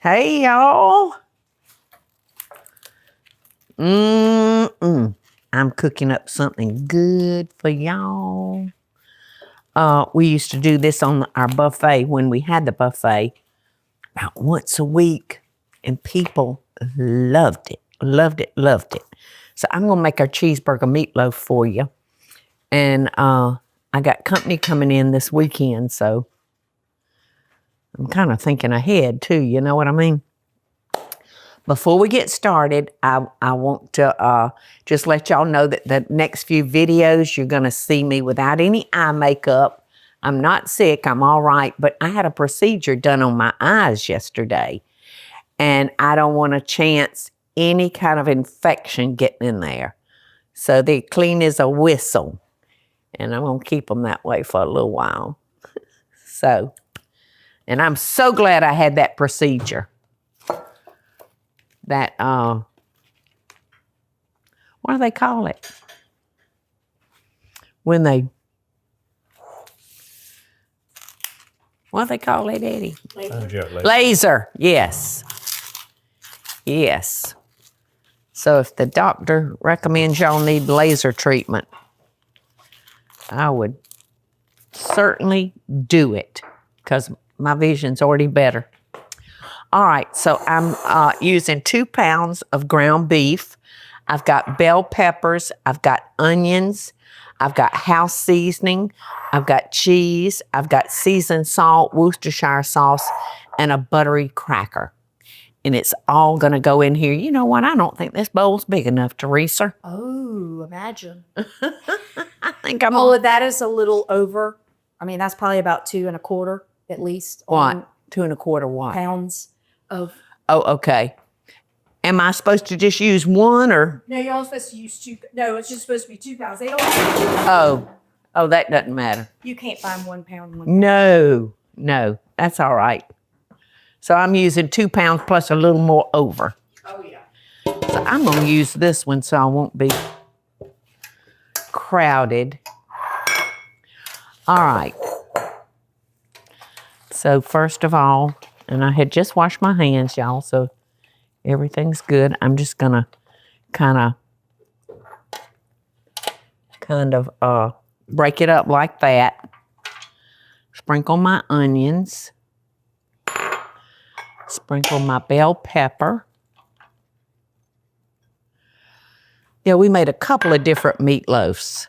Hey, y'all. I'm cooking up something good for y'all. We used to do this on our buffet when we had the buffet about once a week, and people loved it, loved it, loved it. So I'm going to make our cheeseburger meatloaf for you. And I got company coming in this weekend, so I'm kind of thinking ahead too, you know what I mean? Before we get started, I want to just let y'all know that the next few videos, you're going to see me without any eye makeup. I'm not sick. I'm all right. But I had a procedure done on my eyes yesterday, and I don't want to chance any kind of infection getting in there. So they're clean as a whistle, and I'm going to keep them that way for a little while. So, and I'm so glad I had that procedure. That, what do they call it? When they, what do they call it, Eddie? Laser. Laser, yes. Yes. So if the doctor recommends y'all need laser treatment, I would certainly do it because my vision's already better. All right, so I'm using 2 pounds of ground beef. I've got bell peppers. I've got onions. I've got house seasoning. I've got cheese. I've got seasoned salt, Worcestershire sauce, and a buttery cracker. And it's all going to go in here. You know what? I don't think this bowl's big enough, Teresa. Oh, imagine. I think I'm Paula, that is a little over. I mean, that's probably about 2 1/4 at least. What? 2 1/4 what? Pounds of. Oh, okay. Am I supposed to just use one or? No, you're only supposed to use 2. No, it's just supposed to be 2 pounds. They don't. Oh, that doesn't matter. You can't find 1 pound. No, that's all right. So I'm using 2 pounds plus a little more over. Oh, yeah. So I'm going to use this one so I won't be crowded. All right. So first of all, and I had just washed my hands, y'all, so everything's good. I'm just going to kind of break it up like that. Sprinkle my onions. Sprinkle my bell pepper. Yeah, we made a couple of different meatloafs.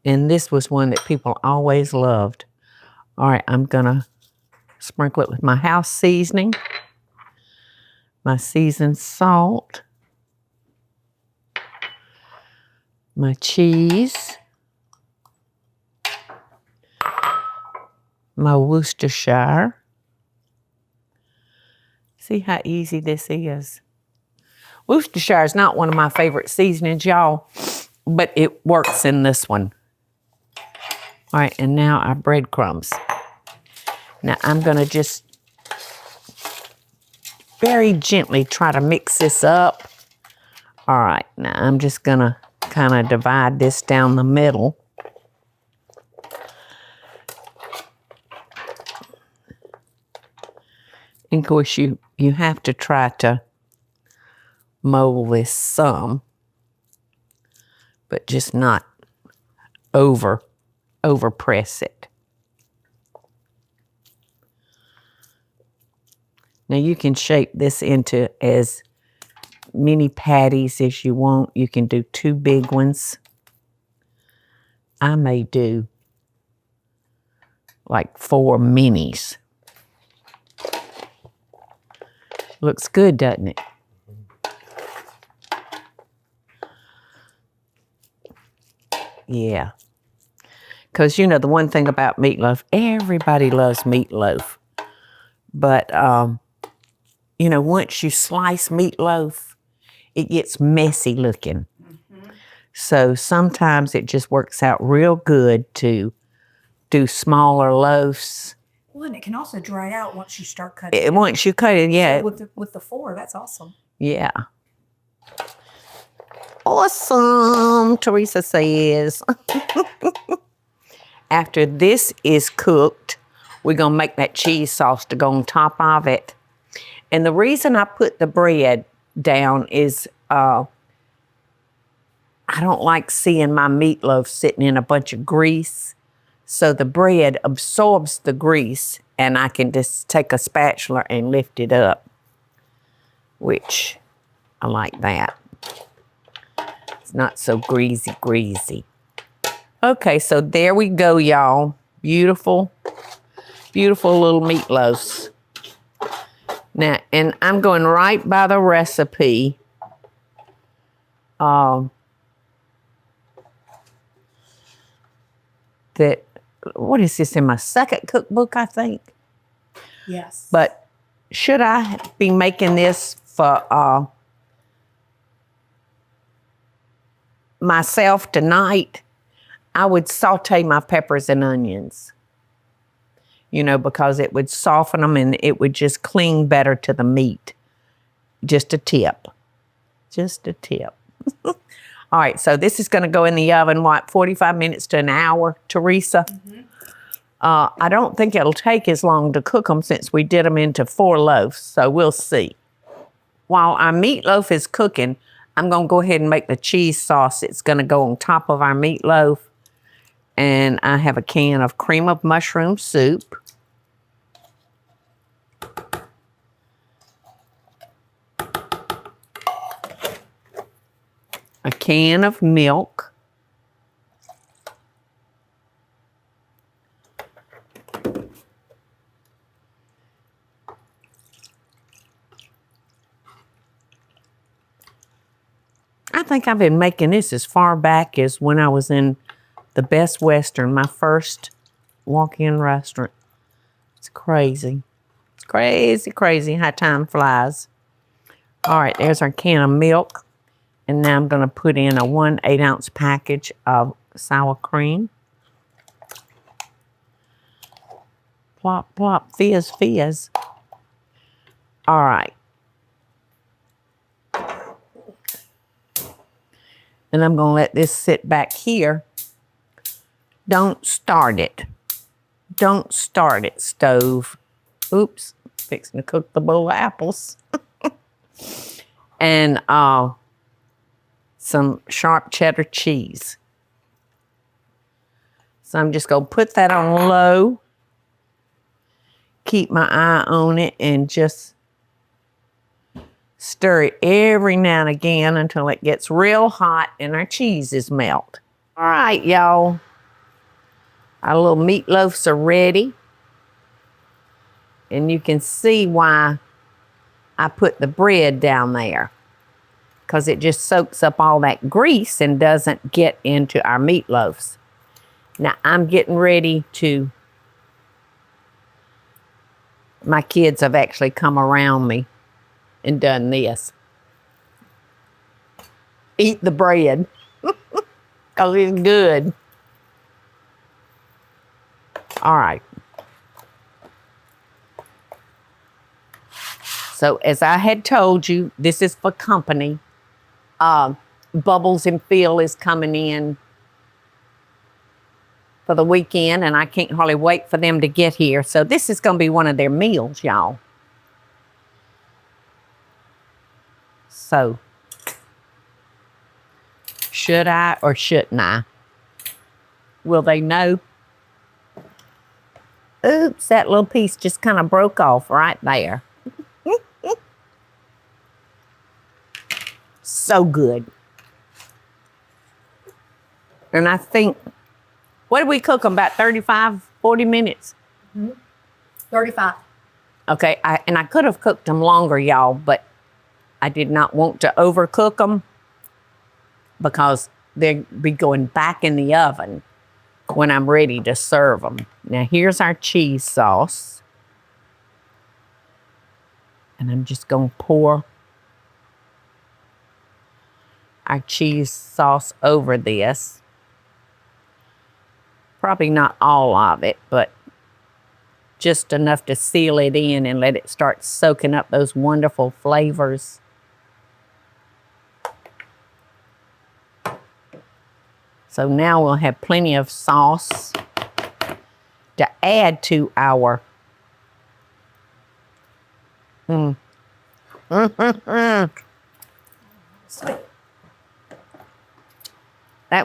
And this was one that people always loved. All right, I'm going to sprinkle it with my house seasoning, my seasoned salt, my cheese, my Worcestershire. See how easy this is? Worcestershire is not one of my favorite seasonings, y'all, but it works in this one. All right, and now our breadcrumbs. Now I'm going to just very gently try to mix this up. All right, now I'm just going to kind of divide this down the middle. And of course, you have to try to mold this some, but just not over press it. Now you can shape this into as many patties as you want. You can do 2 big ones. I may do like 4 minis. Looks good, doesn't it? Yeah. Because, you know, the one thing about meatloaf, everybody loves meatloaf. But, you know, once you slice meatloaf, it gets messy looking. Mm-hmm. So sometimes it just works out real good to do smaller loaves. Well, and it can also dry out once you start cutting it. Once you cut it, yeah. So with the 4, that's awesome. Yeah. Awesome, Teresa says. After this is cooked, we're going to make that cheese sauce to go on top of it. And the reason I put the bread down is I don't like seeing my meatloaf sitting in a bunch of grease. So the bread absorbs the grease and I can just take a spatula and lift it up, which I like that. It's not so greasy. Okay, so there we go, y'all. Beautiful, beautiful little meatloaves. Now, and I'm going right by the recipe. That, what is this, in my second cookbook, I think? Yes. But should I be making this for myself tonight? I would saute my peppers and onions, you know, because it would soften them and it would just cling better to the meat. Just a tip. Just a tip. All right, so this is going to go in the oven, 45 minutes to an hour, Teresa? Mm-hmm. I don't think it'll take as long to cook them since we did them into 4 loaves, so we'll see. While our meatloaf is cooking, I'm going to go ahead and make the cheese sauce. It's going to go on top of our meatloaf. And I have a can of cream of mushroom soup. A can of milk. I think I've been making this as far back as when I was in the Best Western, my first walk-in restaurant. It's crazy. It's crazy how time flies. All right, there's our can of milk. And now I'm going to put in a 1 8-ounce package of sour cream. Plop, plop, fizz, fizz. All right. And I'm going to let this sit back here. Don't start it. Don't start it, stove. Oops, fixing to cook the bowl of apples. And some sharp cheddar cheese. So I'm just going to put that on low. Keep my eye on it and just stir it every now and again until it gets real hot and our cheese is melt. All right, y'all. Our little meatloafs are ready. And you can see why I put the bread down there, because it just soaks up all that grease and doesn't get into our meatloaves. Now, I'm getting ready to, my kids have actually come around me and done this. Eat the bread, because it's good. All right. So as I had told you, this is for company. Bubbles and Phil is coming in for the weekend, and I can't hardly wait for them to get here. So this is going to be one of their meals, y'all. So, should I or shouldn't I? Will they know? Oops, that little piece just kind of broke off right there. So good. And I think, what did we cook them, about 35, 40 minutes? Mm-hmm. 35. Okay, I could have cooked them longer, y'all, but I did not want to overcook them because they'd be going back in the oven when I'm ready to serve them. Now, here's our cheese sauce. And I'm just going to pour our cheese sauce over this. Probably not all of it, but just enough to seal it in and let it start soaking up those wonderful flavors. So now we'll have plenty of sauce to add to our That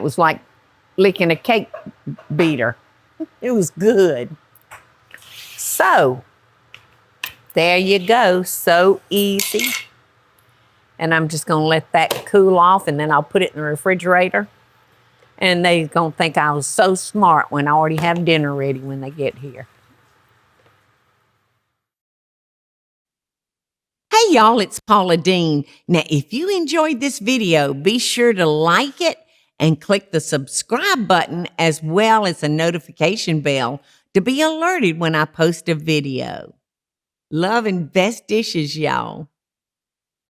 was like licking a cake beater. It was good. So, there you go. So easy. And I'm just going to let that cool off, and then I'll put it in the refrigerator. And they're going to think I was so smart when I already have dinner ready when they get here. Hey y'all, it's Paula Deen. Now, if you enjoyed this video, be sure to like it and click the subscribe button as well as the notification bell to be alerted when I post a video. Love and best dishes, y'all.